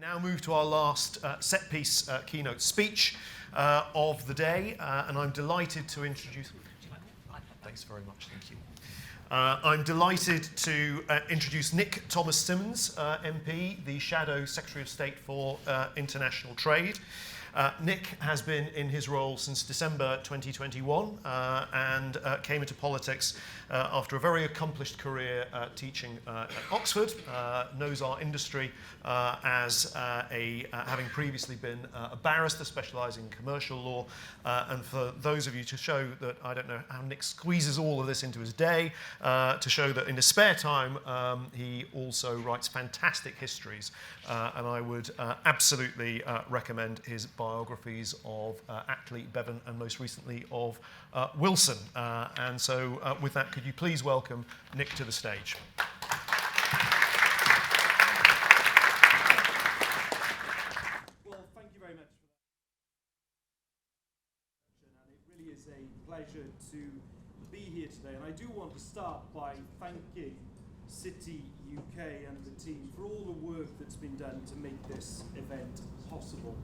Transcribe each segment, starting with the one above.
Now move to our last set-piece keynote speech of the day, and I'm delighted to introduce... Thanks very much, thank you. I'm delighted to introduce Nick Thomas Symonds, MP, the Shadow Secretary of State for International Trade. Nick has been in his role since December 2021 and came into politics after a very accomplished career teaching at Oxford, knows our industry as having previously been a barrister specialising in commercial law, and for those of you to show that I don't know how Nick squeezes all of this into his day, to show that in his spare time he also writes fantastic histories, and I would absolutely recommend his biographies of Attlee, Bevan, and most recently of Wilson. And so with that, could you please welcome Nick to the stage? Well, thank you very much for that. And it really is a pleasure to be here today. And I do want to start by thanking City UK and the team for all the work that's been done to make this event possible.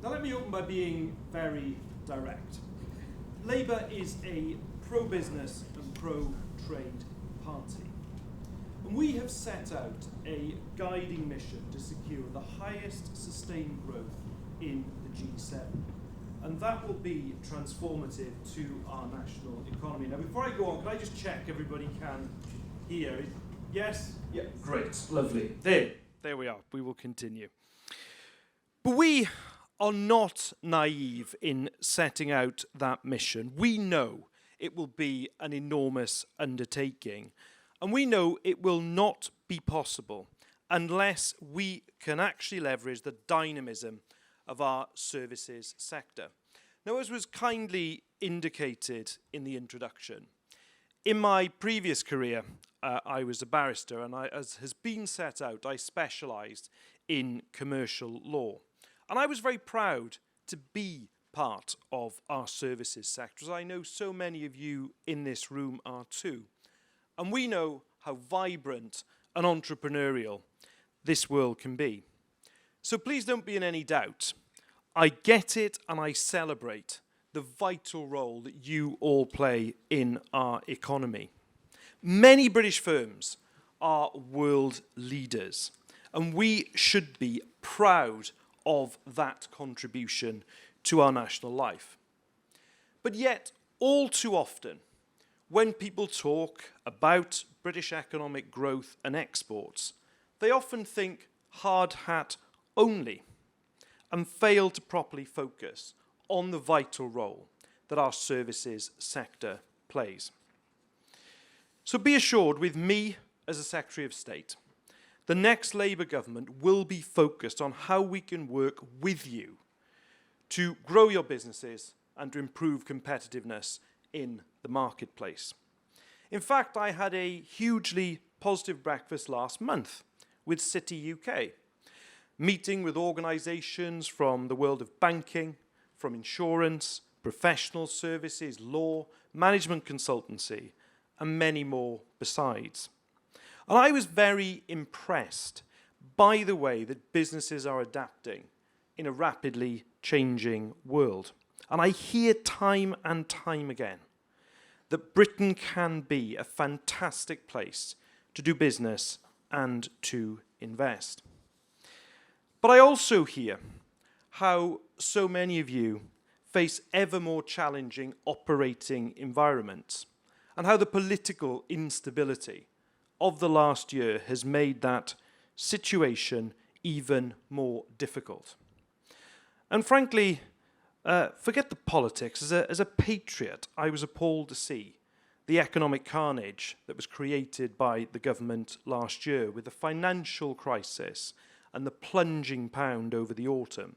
Now let me open by being very direct. Labour is a pro-business and pro-trade party. And we have set out a guiding mission to secure the highest sustained growth in the G7. And that will be transformative to our national economy. Now before I go on, can I just check everybody can hear? Yes? Yeah, great, lovely. There we are, we will continue. But we are not naive in setting out that mission. We know it will be an enormous undertaking, and we know it will not be possible unless we can actually leverage the dynamism of our services sector. Now, as was kindly indicated in the introduction, in my previous career, I was a barrister, and as has been set out, I specialised in commercial law. And I was very proud to be part of our services sector, as I know so many of you in this room are too. And we know how vibrant and entrepreneurial this world can be. So please don't be in any doubt. I get it and I celebrate the vital role that you all play in our economy. Many British firms are world leaders, and we should be proud of that contribution to our national life. But yet, all too often, when people talk about British economic growth and exports, they often think hard hat only and fail to properly focus on the vital role that our services sector plays. So be assured, with me as a Secretary of State, the next Labour government will be focused on how we can work with you to grow your businesses and to improve competitiveness in the marketplace. In fact, I had a hugely positive breakfast last month with City UK, meeting with organisations from the world of banking, from insurance, professional services, law, management consultancy, and many more besides. And I was very impressed by the way that businesses are adapting in a rapidly changing world. And I hear time and time again that Britain can be a fantastic place to do business and to invest. But I also hear how so many of you face ever more challenging operating environments, and how the political instability of the last year has made that situation even more difficult. And frankly, forget the politics. As a patriot, I was appalled to see the economic carnage that was created by the government last year with the financial crisis and the plunging pound over the autumn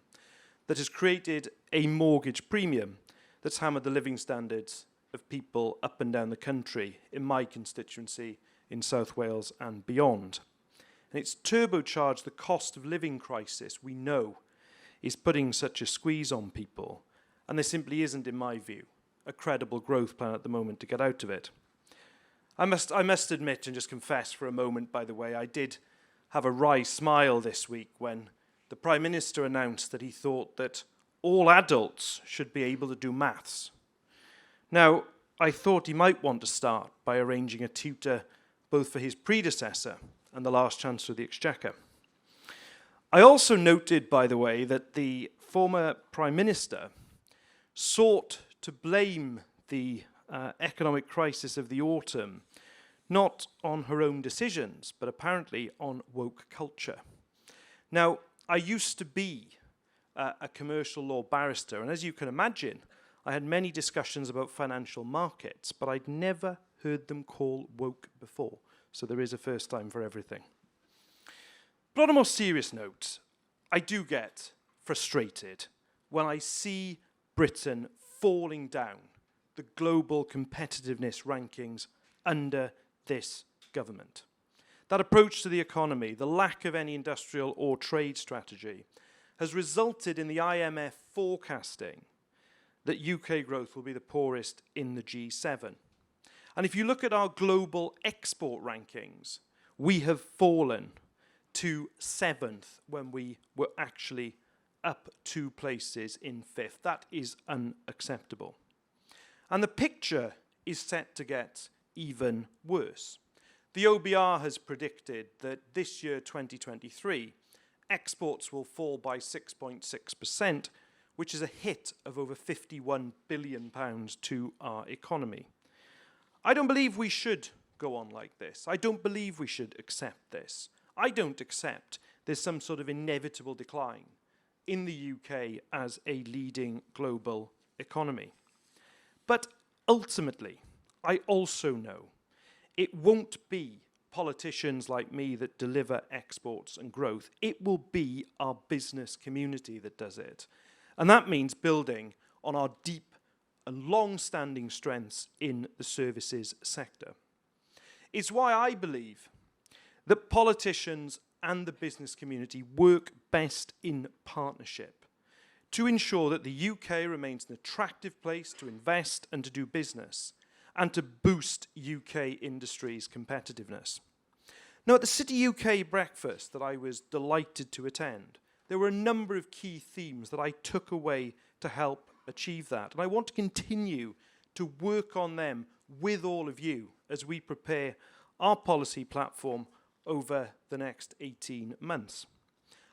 that has created a mortgage premium that's hammered the living standards of people up and down the country in my constituency in South Wales and beyond. And it's turbocharged the cost of living crisis we know is putting such a squeeze on people, and there simply isn't, in my view, a credible growth plan at the moment to get out of it. I must admit and just confess for a moment, by the way, I did have a wry smile this week when the Prime Minister announced that he thought that all adults should be able to do maths. Now, I thought he might want to start by arranging a tutor both for his predecessor and the last Chancellor of the Exchequer. I also noted, by the way, that the former Prime Minister sought to blame the economic crisis of the autumn not on her own decisions, but apparently on woke culture. Now, I used to be a commercial law barrister, and as you can imagine, I had many discussions about financial markets, but I'd never heard them called woke before, so there is a first time for everything. But on a more serious note, I do get frustrated when I see Britain falling down the global competitiveness rankings under this government. That approach to the economy, the lack of any industrial or trade strategy, has resulted in the IMF forecasting that UK growth will be the poorest in the G7. And if you look at our global export rankings, we have fallen to 7th when we were actually up 2 places in 5th. That is unacceptable. And the picture is set to get even worse. The OBR has predicted that this year, 2023, exports will fall by 6.6%, which is a hit of over £51 billion to our economy. I don't believe we should go on like this. I don't believe we should accept this. I don't accept there's some sort of inevitable decline in the UK as a leading global economy. But ultimately, I also know it won't be politicians like me that deliver exports and growth. It will be our business community that does it. And that means building on our deep and long-standing strengths in the services sector. It's why I believe that politicians and the business community work best in partnership to ensure that the UK remains an attractive place to invest and to do business, and to boost UK industry's competitiveness. Now, at the City UK breakfast that I was delighted to attend, there were a number of key themes that I took away to help achieve that. And I want to continue to work on them with all of you as we prepare our policy platform over the next 18 months.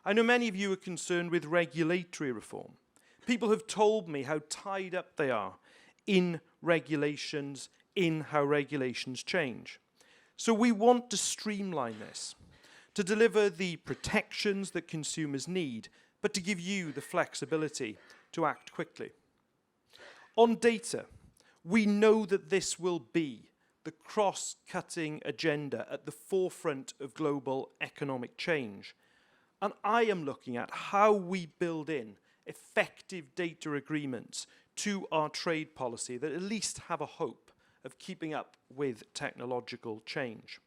I know many of you are concerned with regulatory reform. People have told me how tied up they are in regulations, in how regulations change. So we want to streamline this, to deliver the protections that consumers need, but to give you the flexibility to act quickly. On data, we know that this will be the cross-cutting agenda at the forefront of global economic change. And I am looking at how we build in effective data agreements to our trade policy that at least have a hope of keeping up with technological change.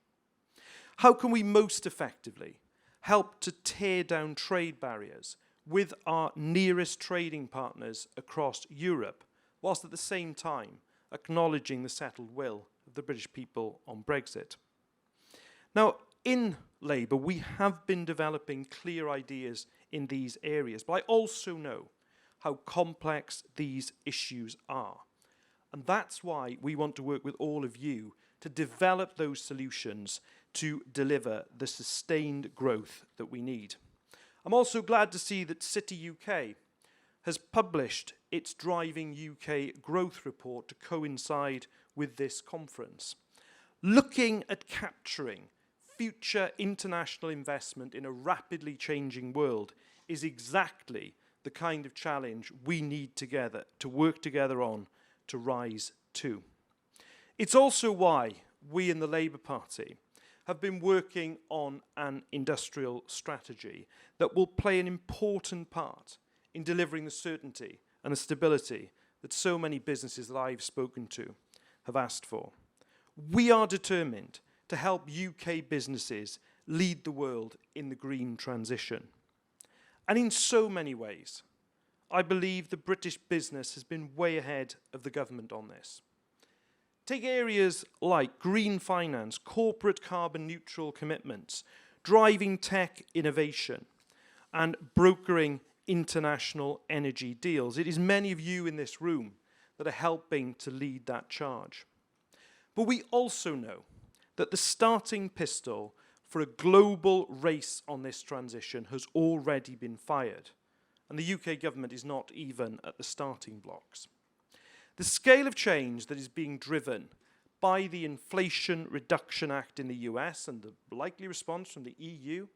How can we most effectively help to tear down trade barriers with our nearest trading partners across Europe, whilst at the same time acknowledging the settled will of the British people on Brexit? Now, in Labour, we have been developing clear ideas in these areas, but I also know how complex these issues are. And that's why we want to work with all of you to develop those solutions to deliver the sustained growth that we need. I'm also glad to see that City UK has published its Driving UK Growth Report to coincide with this conference, looking at capturing future international investment in a rapidly changing world is exactly the kind of challenge we need together to work together on to rise to. It's also why we in the Labour Party have been working on an industrial strategy that will play an important part in delivering the certainty and the stability that so many businesses that I've spoken to have asked for. We are determined to help UK businesses lead the world in the green transition. And in so many ways, I believe the British business has been way ahead of the government on this. Take areas like green finance, corporate carbon neutral commitments, driving tech innovation, and brokering international energy deals. It is many of you in this room that are helping to lead that charge. But we also know that the starting pistol for a global race on this transition has already been fired, and the UK government is not even at the starting blocks. The scale of change that is being driven by the Inflation Reduction Act in the US and the likely response from the EU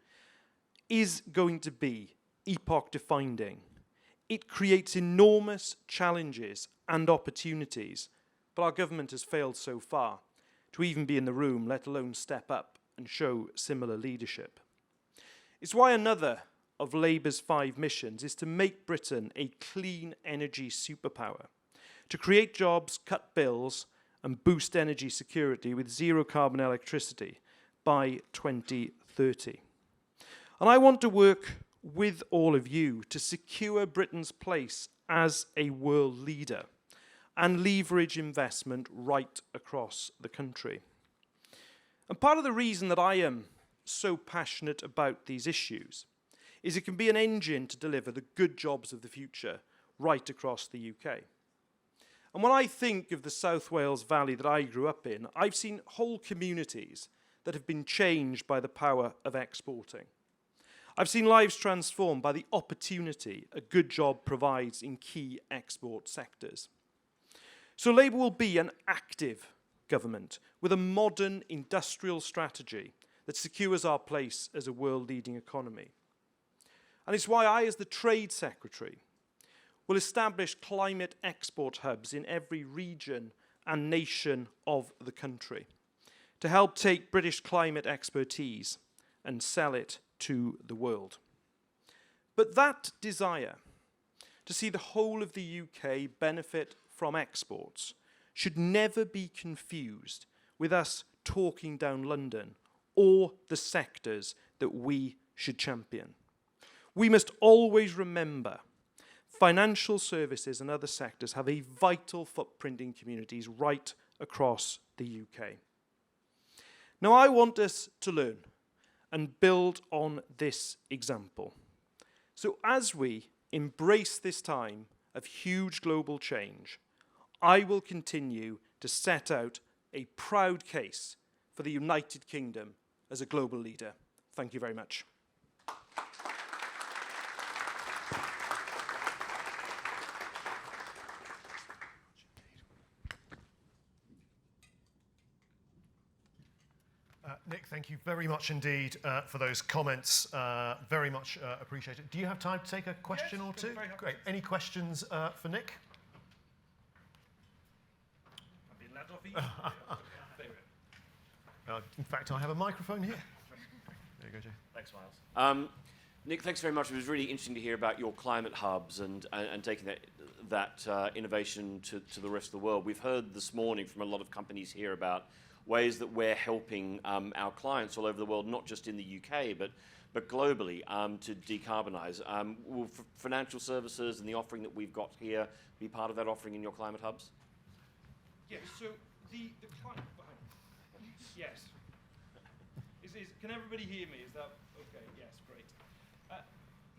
is going to be epoch-defining. It creates enormous challenges and opportunities, but our government has failed so far to even be in the room, let alone step up and show similar leadership. It's why another of Labour's 5 missions is to make Britain a clean energy superpower, to create jobs, cut bills, and boost energy security with zero carbon electricity by 2030. And I want to work with all of you to secure Britain's place as a world leader and leverage investment right across the country. And part of the reason that I am so passionate about these issues is it can be an engine to deliver the good jobs of the future right across the UK. And when I think of the South Wales Valley that I grew up in, I've seen whole communities that have been changed by the power of exporting. I've seen lives transformed by the opportunity a good job provides in key export sectors. So Labour will be an active government with a modern industrial strategy that secures our place as a world-leading economy. And it's why I, as the Trade Secretary, will establish climate export hubs in every region and nation of the country to help take British climate expertise and sell it to the world. But that desire to see the whole of the UK benefit from exports should never be confused with us talking down London or the sectors that we should champion. We must always remember financial services and other sectors have a vital footprint in communities right across the UK. Now, I want us to learn and build on this example. So as we embrace this time of huge global change, I will continue to set out a proud case for the United Kingdom as a global leader. Thank you very much. Nick, thank you very much indeed for those comments. Very much appreciated. Do you have time to take a question or two? Great. Any questions for Nick? I've been let off easy. In fact, I have a microphone here. There you go, Jay. Thanks, Miles. Nick, thanks very much. It was really interesting to hear about your climate hubs and taking that innovation to the rest of the world. We've heard this morning from a lot of companies here about ways that we're helping our clients all over the world, not just in the UK, but globally, to decarbonise. Will financial services and the offering that we've got here be part of that offering in your climate hubs? Yes, so the climate... Yes. Can everybody hear me? Is that okay? Yes, great.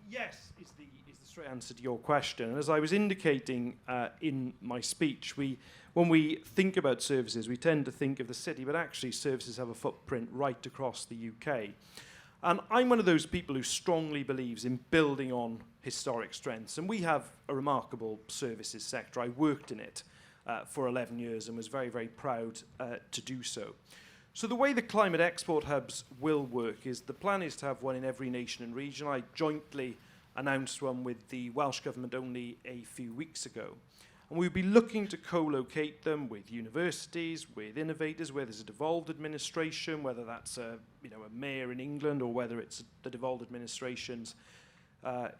Yes is the straight answer to your question. And as I was indicating in my speech, when we think about services, we tend to think of the city, but actually services have a footprint right across the UK. And I'm one of those people who strongly believes in building on historic strengths. And we have a remarkable services sector. I worked in it for 11 years and was very, very proud to do so. So the way the climate export hubs will work is the plan is to have one in every nation and region. I jointly announced one with the Welsh Government only a few weeks ago. And we'll be looking to co-locate them with universities, with innovators, where there's a devolved administration, whether that's a mayor in England or whether it's the devolved administrations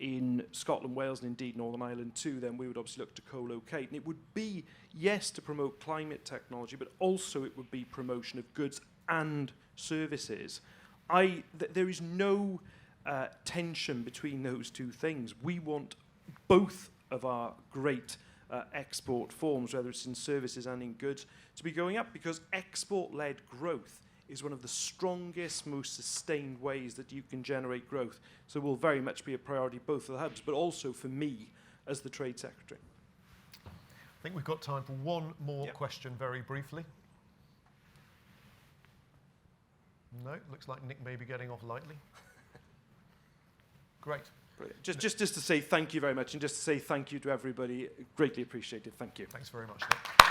in Scotland, Wales, and indeed Northern Ireland too, then we would obviously look to co-locate. And it would be, yes, to promote climate technology, but also it would be promotion of goods and services. There is no tension between those two things. We want both of our great export forms, whether it's in services and in goods, to be going up, because export-led growth is one of the strongest, most sustained ways that you can generate growth. So it will very much be a priority both for the hubs, but also for me as the Trade Secretary. I think we've got time for one more question very briefly. No, looks like Nick may be getting off lightly. Great. Brilliant. Just to say thank you very much, and just to say thank you to everybody. Greatly appreciated. Thank you. Thanks very much, Nick.